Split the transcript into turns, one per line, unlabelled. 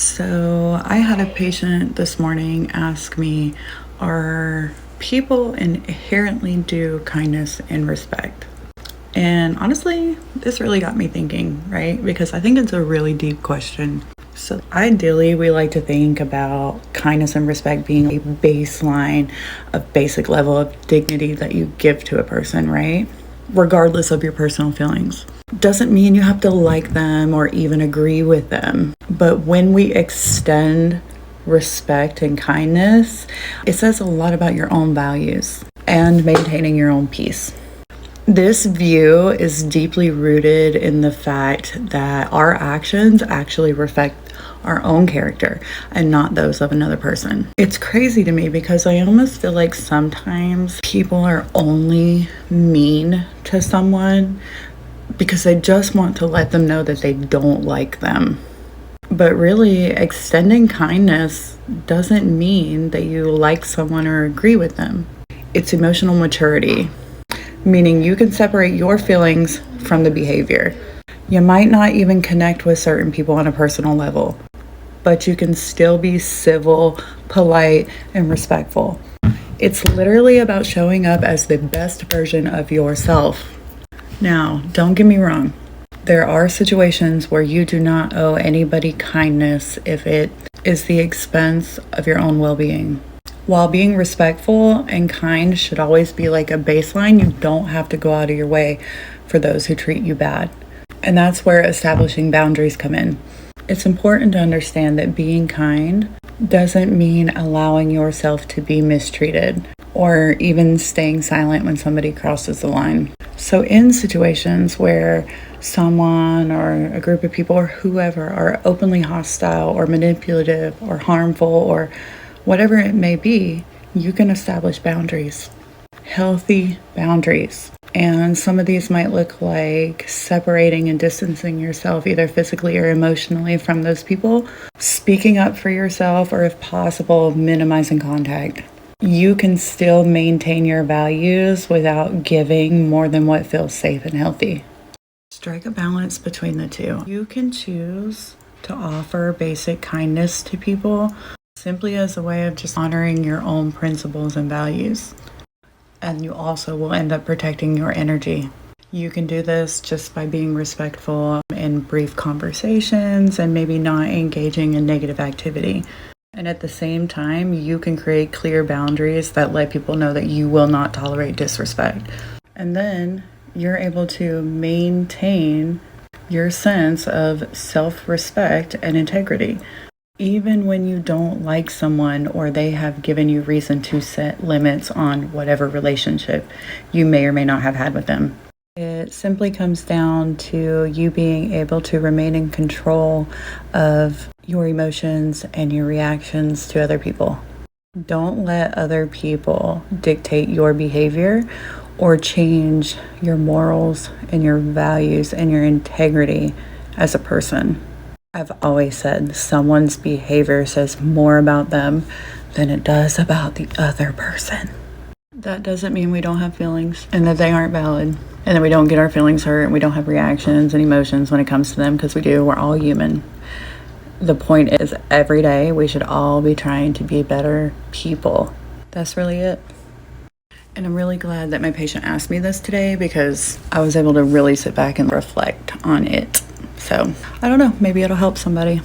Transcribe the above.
So I had a patient this morning ask me, are people inherently due kindness and respect? And honestly, this really got me thinking, right? Because I think it's a really deep question. So ideally, we like to think about kindness and respect being a baseline, a basic level of dignity that you give to a person, right? Regardless of your personal feelings. Doesn't mean you have to like them or even agree with them. But when we extend respect and kindness, it says a lot about your own values and maintaining your own peace. This view is deeply rooted in the fact that our actions actually reflect our own character and not those of another person. It's crazy to me because I almost feel like sometimes people are only mean to someone because they just want to let them know that they don't like them. But really, extending kindness doesn't mean that you like someone or agree with them. It's emotional maturity, meaning you can separate your feelings from the behavior. You might not even connect with certain people on a personal level, but you can still be civil, polite, and respectful. It's literally about showing up as the best version of yourself. Now, don't get me wrong. There are situations where you do not owe anybody kindness if it is the expense of your own well-being. While being respectful and kind should always be like a baseline, you don't have to go out of your way for those who treat you bad. And that's where establishing boundaries come in. It's important to understand that being kind doesn't mean allowing yourself to be mistreated or even staying silent when somebody crosses the line. So in situations where someone or a group of people or whoever are openly hostile or manipulative or harmful or whatever it may be, you can establish boundaries, healthy boundaries. And some of these might look like separating and distancing yourself either physically or emotionally from those people, speaking up for yourself, or if possible, minimizing contact. You can still maintain your values without giving more than what feels safe and healthy. Strike a balance between the two. You can choose to offer basic kindness to people simply as a way of just honoring your own principles and values. And you also will end up protecting your energy. You can do this just by being respectful in brief conversations and maybe not engaging in negative activity. And at the same time, you can create clear boundaries that let people know that you will not tolerate disrespect. And then you're able to maintain your sense of self-respect and integrity. Even when you don't like someone or they have given you reason to set limits on whatever relationship you may or may not have had with them. It simply comes down to you being able to remain in control of your emotions and your reactions to other people. Don't let other people dictate your behavior or change your morals and your values and your integrity as a person. I've always said someone's behavior says more about them than it does about the other person. That doesn't mean we don't have feelings and that they aren't valid and that we don't get our feelings hurt and we don't have reactions and emotions when it comes to them, because we do. We're all human. The point is, every day we should all be trying to be better people. That's really it. And I'm really glad that my patient asked me this today because I was able to really sit back and reflect on it. So I don't know, maybe it'll help somebody.